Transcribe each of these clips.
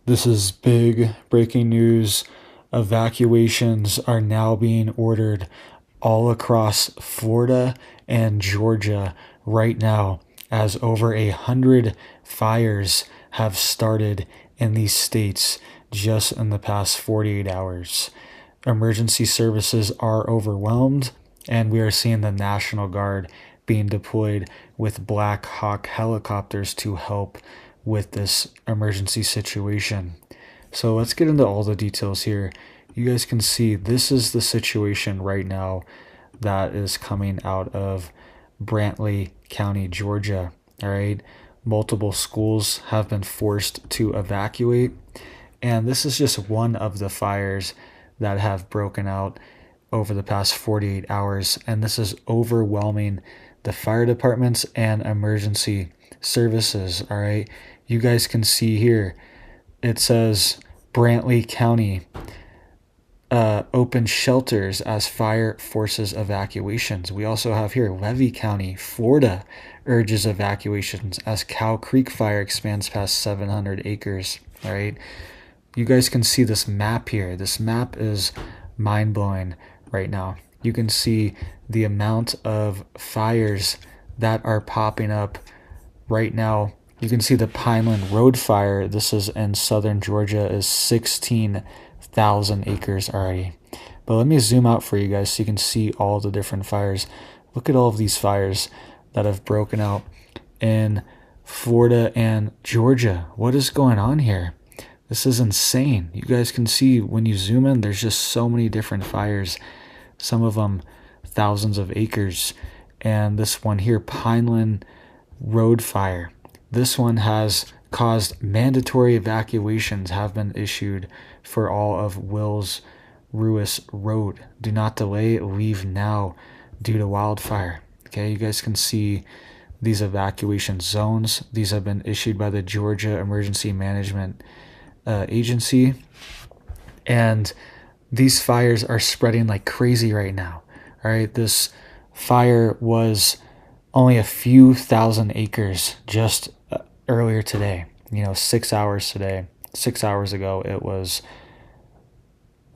This is big breaking news. Evacuations are now being ordered all across Florida and Georgia right now, as over 100 fires have started in these states just in the past 48 hours. Emergency services are overwhelmed, and we are seeing the National Guard being deployed with Black Hawk helicopters to help with this emergency situation. So let's get into all the details here. You guys can see this is the situation right now that is coming out of Brantley County, Georgia. All right. Multiple schools have been forced to evacuate. And this is just one of the fires that have broken out over the past 48 hours. And this is overwhelming the fire departments and emergency services. All right. You guys can see here, it says Brantley County open shelters as fire forces evacuations. We also have here Levy County, Florida urges evacuations as Cow Creek fire expands past 700 acres. All right. You guys can see this map here. This map is mind-blowing right now. You can see the amount of fires that are popping up right now. You can see the Pineland Road fire. This is in southern Georgia, is 16,000 acres already. But let me zoom out for you guys so you can see all the different fires. Look at all of these fires that have broken out in Florida and Georgia. What is going on here? This is insane. You guys can see when you zoom in, there's just so many different fires. Some of them thousands of acres. And this one here, Pineland Road fire. This one has caused mandatory evacuations have been issued for all of Wills Ruis Road. Do not delay, leave now due to wildfire. Okay, you guys can see these evacuation zones. These have been issued by the Georgia Emergency Management Agency, and these fires are spreading like crazy right now. All right, this fire was only a few thousand acres just earlier today. 6 hours today. 6 hours ago, it was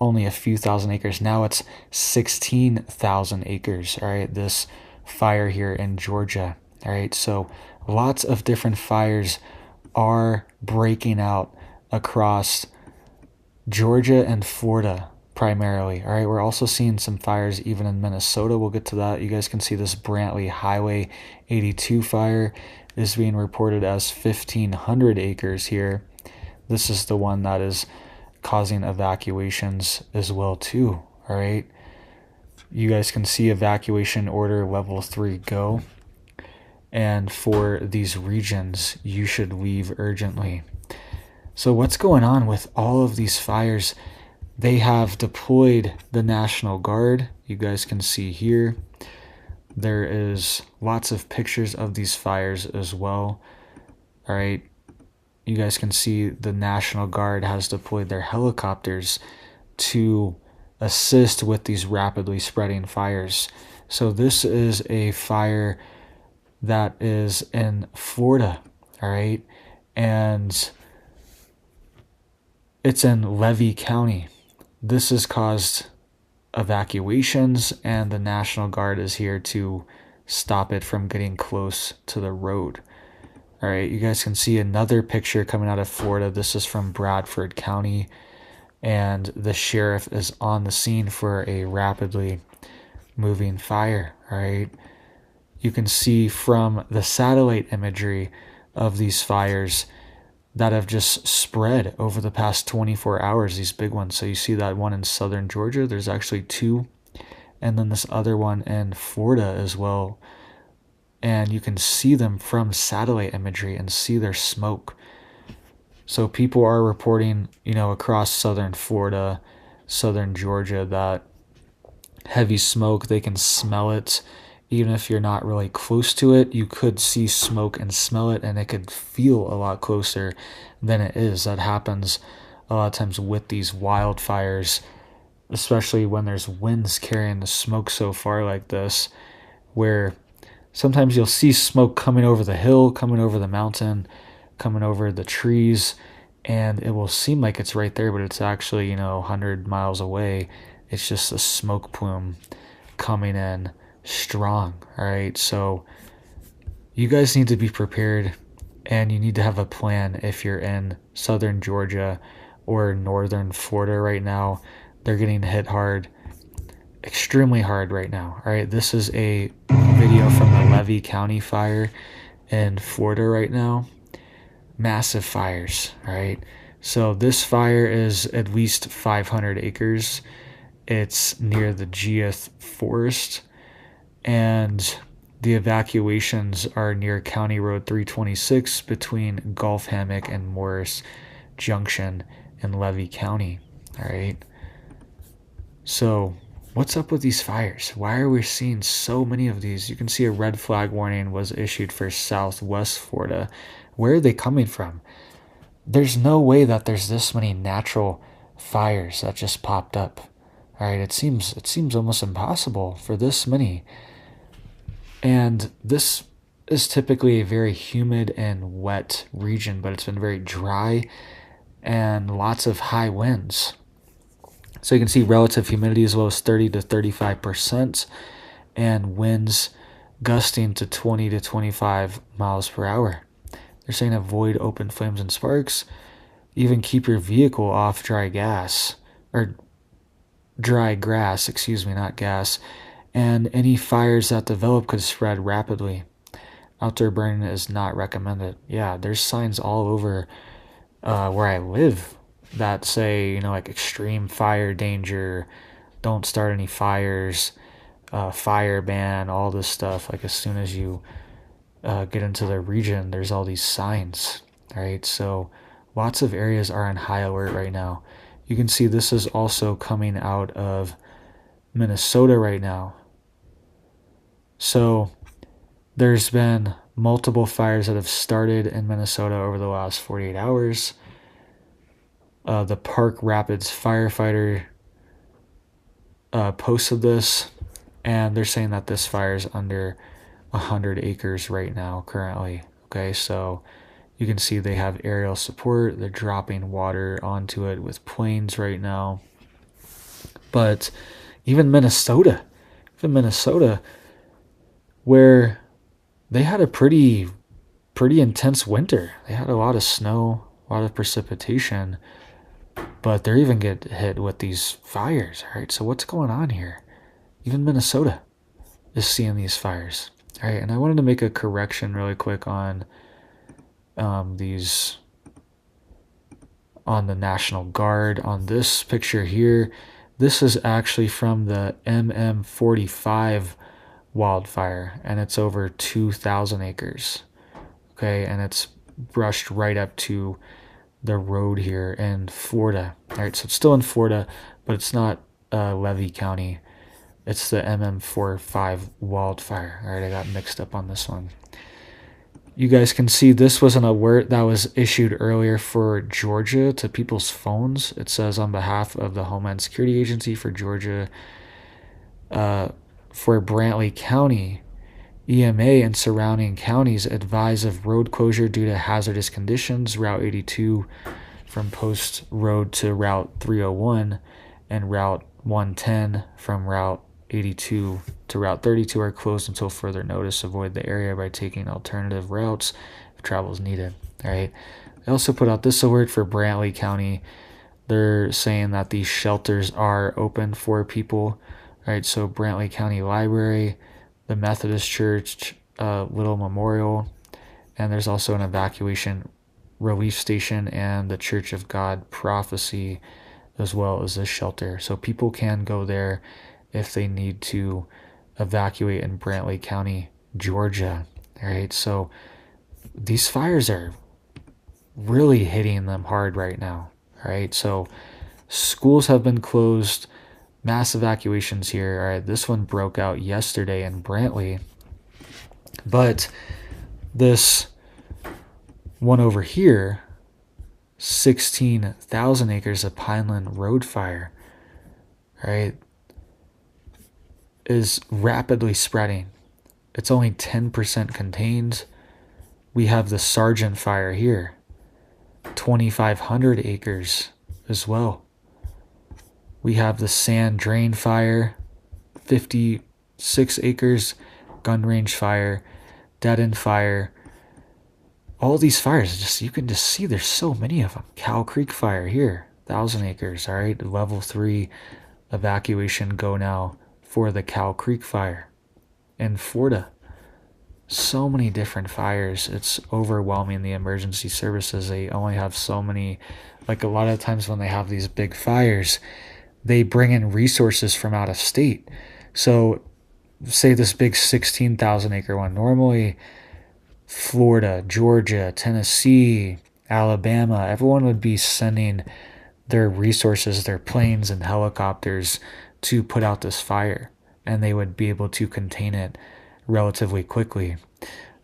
only a few thousand acres. Now it's 16,000 acres. All right, this fire here in Georgia. All right, so lots of different fires are breaking out across Georgia and Florida primarily. All right, we're also seeing some fires even in Minnesota. We'll get to that. You guys can see this Brantley Highway 82 fire is being reported as 1,500 acres here. This is the one that is causing evacuations as well too. All right, you guys can see evacuation order level 3 go. And for these regions, you should leave urgently. So what's going on with all of these fires? They have deployed the National Guard. You guys can see here. There is lots of pictures of these fires as well. All right. You guys can see the National Guard has deployed their helicopters to assist with these rapidly spreading fires. So this is a fire that is in Florida. All right. And it's in Levy County. This has caused evacuations, and the National Guard is here to stop it from getting close to the road. All right, you guys can see another picture coming out of Florida. This is from Bradford County, and the sheriff is on the scene for a rapidly moving fire. All right, you can see from the satellite imagery of these fires that have just spread over the past 24 hours, these big ones. So you see that one in southern Georgia, there's actually 2, and then this other one in Florida as well. And you can see them from satellite imagery and see their smoke. So people are reporting, across southern Florida, southern Georgia, that heavy smoke, they can smell it. Even if you're not really close to it, you could see smoke and smell it, and it could feel a lot closer than it is. That happens a lot of times with these wildfires, especially when there's winds carrying the smoke so far like this, where sometimes you'll see smoke coming over the hill, coming over the mountain, coming over the trees, and it will seem like it's right there, but it's actually, 100 miles away. It's just a smoke plume coming in strong. All right, so you guys need to be prepared, and you need to have a plan if you're in southern Georgia or northern Florida right now. They're getting hit hard, extremely hard right now. All right, this is a video from the Levy County fire in Florida right now. Massive fires. All right, so this fire is at least 500 acres. It's near the Giath Forest, and the evacuations are near County Road 326 between Gulf Hammock and Morris Junction in Levy County. All right. So, what's up with these fires? Why are we seeing so many of these? You can see a red flag warning was issued for Southwest Florida. Where are they coming from? There's no way that there's this many natural fires that just popped up. All right, it seems almost impossible for this many. And this is typically a very humid and wet region, but it's been very dry and lots of high winds. So you can see relative humidity as low as 30 to 35% and winds gusting to 20 to 25 miles per hour. They're saying avoid open flames and sparks. Even keep your vehicle off dry grass, not gas. And any fires that develop could spread rapidly. Outdoor burning is not recommended. Yeah, there's signs all over where I live that say, like extreme fire danger, don't start any fires, fire ban, all this stuff. Like as soon as you get into the region, there's all these signs, right? So lots of areas are on high alert right now. You can see this is also coming out of Minnesota right now. So there's been multiple fires that have started in Minnesota over the last 48 hours. The Park Rapids firefighter posted this, and they're saying that this fire is under 100 acres right now currently. Okay, so you can see they have aerial support. They're dropping water onto it with planes right now. But even Minnesota, where they had a pretty intense winter. They had a lot of snow, a lot of precipitation, but they're even get hit with these fires. All right, so what's going on here? Even Minnesota is seeing these fires. All right, and I wanted to make a correction really quick on these, on the National Guard. On this picture here, this is actually from the MM45 wildfire, and it's over 2,000 acres. Okay, and it's brushed right up to the road here in Florida. All right, so it's still in Florida, but it's not Levy County. It's the MM45 wildfire. All right, I got mixed up on this one. You guys can see this was an alert that was issued earlier for Georgia to people's phones. It says on behalf of the Homeland Security Agency for Georgia, for Brantley County, EMA and surrounding counties advise of road closure due to hazardous conditions. Route 82 from Post Road to Route 301 and Route 110 from Route 82 to Route 32 are closed until further notice. Avoid the area by taking alternative routes if travel is needed. All right. They also put out this alert for Brantley County. They're saying that these shelters are open for people. All right, so Brantley County Library, the Methodist Church, Little Memorial, and there's also an evacuation relief station and the Church of God Prophecy, as well as this shelter. So people can go there if they need to evacuate in Brantley County, Georgia. All right, so these fires are really hitting them hard right now. All right, so schools have been closed. Mass evacuations here. All right, this one broke out yesterday in Brantley. But this one over here, 16,000 acres of Pineland Road fire, right, is rapidly spreading. It's only 10% contained. We have the Sargent fire here. 2,500 acres as well. We have the Sand Drain Fire, 56 acres, Gun Range Fire, Dead End Fire. All these fires, just you can just see there's so many of them. Cow Creek Fire here, 1,000 acres. All right, level 3 evacuation go now for the Cow Creek Fire in Florida. So many different fires. It's overwhelming. The emergency services, they only have so many. Like a lot of times when they have these big fires, they bring in resources from out of state. So say this big 16,000 acre one, normally Florida, Georgia, Tennessee, Alabama, everyone would be sending their resources, their planes and helicopters to put out this fire, and they would be able to contain it relatively quickly.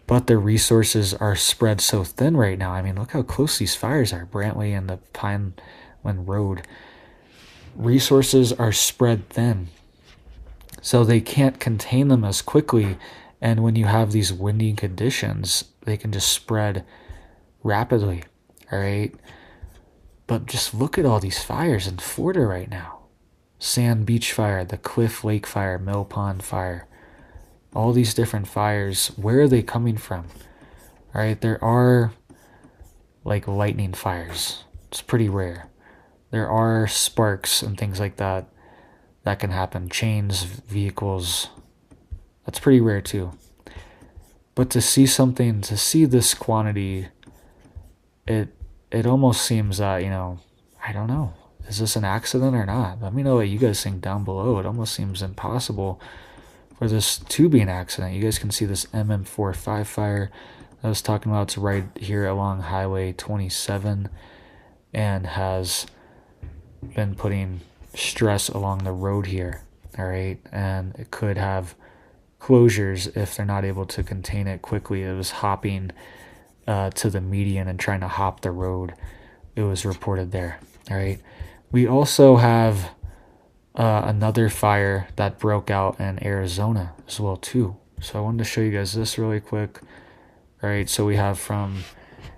But the resources are spread so thin right now. I mean, look how close these fires are. Brantley and the Pineland Road. Resources are spread thin, so they can't contain them as quickly. And when you have these windy conditions, they can just spread rapidly. All right. But just look at all these fires in Florida right now. Sand Beach Fire, the Cliff Lake Fire, Mill Pond Fire. All these different fires, where are they coming from? All right, there are like lightning fires. It's pretty rare. There are sparks and things like that that can happen. Chains, vehicles. That's pretty rare too. But to see something, to see this quantity, it almost seems that, I don't know. Is this an accident or not? Let me know what you guys think down below. It almost seems impossible for this to be an accident. You guys can see this MM45 fire I was talking about. It's right here along Highway 27 and has been putting stress along the road here. All right. And it could have closures if they're not able to contain it quickly. It was hopping to the median and trying to hop the road. It was reported there. All right. We also have another fire that broke out in Arizona as well too. So I wanted to show you guys this really quick. All right. So we have from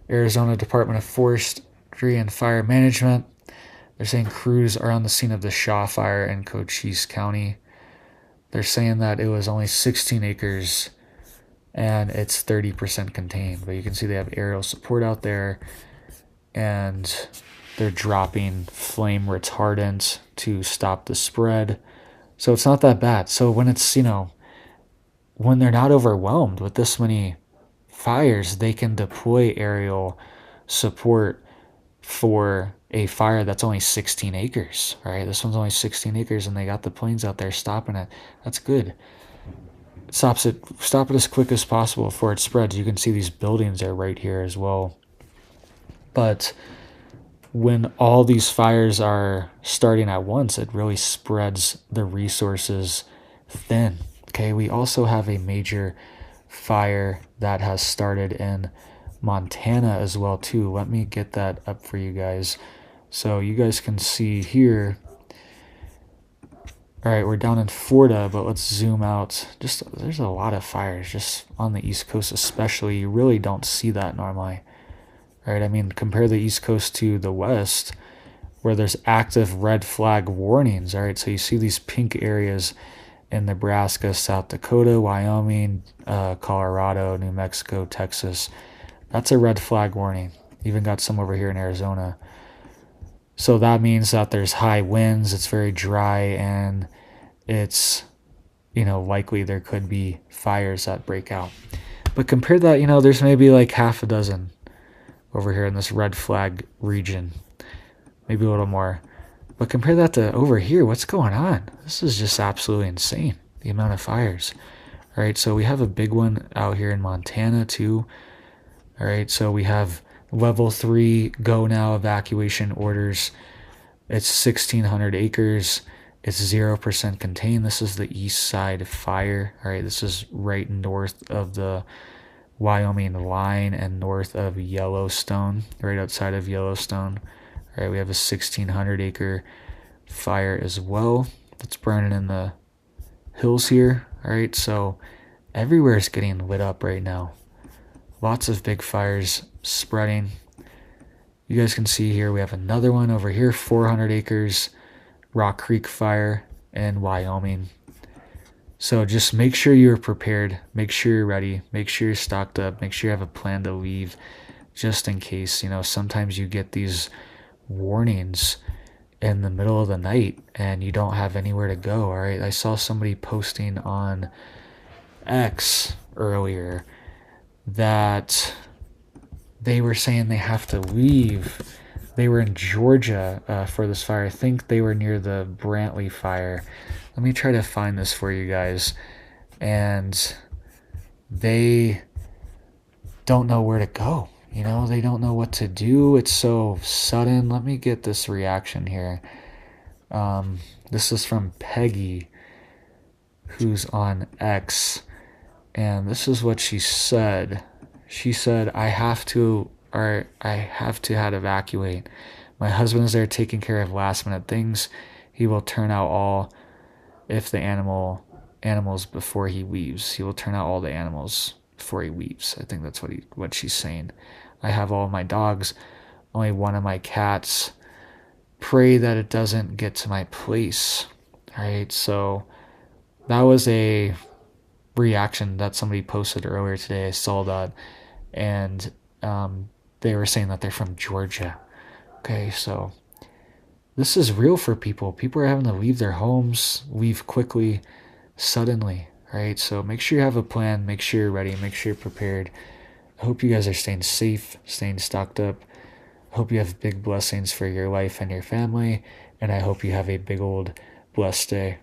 Arizona Department of Forestry and Fire Management. They're saying crews are on the scene of the Shaw Fire in Cochise County. They're saying that it was only 16 acres and it's 30% contained. But you can see they have aerial support out there and they're dropping flame retardant to stop the spread. So it's not that bad. So when it's, when they're not overwhelmed with this many fires, they can deploy aerial support for a fire that's only 16 acres, right? This one's only 16 acres and they got the planes out there stopping it. That's good. Stop it as quick as possible before it spreads. You can see these buildings are right here as well. But when all these fires are starting at once, it really spreads the resources thin. Okay, we also have a major fire that has started in Montana as well too. Let me get that up for you guys so you guys can see here. All right, we're down in Florida, but let's zoom out. There's a lot of fires just on the East Coast especially. You really don't see that normally. All right, I mean, compare the East Coast to the West where there's active red flag warnings. All right, so you see these pink areas in Nebraska, South Dakota, Wyoming, Colorado, New Mexico, Texas. That's a red flag warning. Even got some over here in Arizona. So that means that there's high winds, it's very dry, and it's, likely there could be fires that break out. But compare that, there's maybe like half a dozen over here in this red flag region. Maybe a little more. But compare that to over here. What's going on? This is just absolutely insane, the amount of fires. All right, so we have a big one out here in Montana too. All right, so we have level 3 go now evacuation orders. It's 1,600 acres. It's 0% contained. This is the east side fire. All right, this is right north of the Wyoming line and north of Yellowstone, right outside of Yellowstone. All right, we have a 1,600 acre fire as well that's burning in the hills here. All right, so everywhere is getting lit up right now. Lots of big fires spreading. You guys can see here we have another one over here, 400 acres, Rock Creek fire in Wyoming. So just make sure you're prepared, make sure you're ready, make sure you're stocked up, make sure you have a plan to leave just in case. Sometimes you get these warnings in the middle of the night and you don't have anywhere to go. All right, I saw somebody posting on X earlier that they were saying they have to leave. They were in Georgia for this fire. I think they were near the Brantley fire. Let me try to find this for you guys. And they don't know where to go. They don't know what to do. It's so sudden. Let me get this reaction here. This is from Peggy, who's on X. And this is what she said. She said, I have to had evacuate. My husband is there taking care of last minute things. He will turn out all if the animals before he leaves. He will turn out all the animals before he leaves. I think that's what she's saying. I have all of my dogs, only one of my cats. Pray that it doesn't get to my place. All right, so that was a reaction that somebody posted earlier today. I saw that, and they were saying that they're from Georgia. Okay, so this is real for people. People are having to leave their homes, leave quickly, suddenly, right? So make sure you have a plan, make sure you're ready, make sure you're prepared. I hope you guys are staying safe, staying stocked up. I hope you have big blessings for your life and your family, and I hope you have a big old blessed day.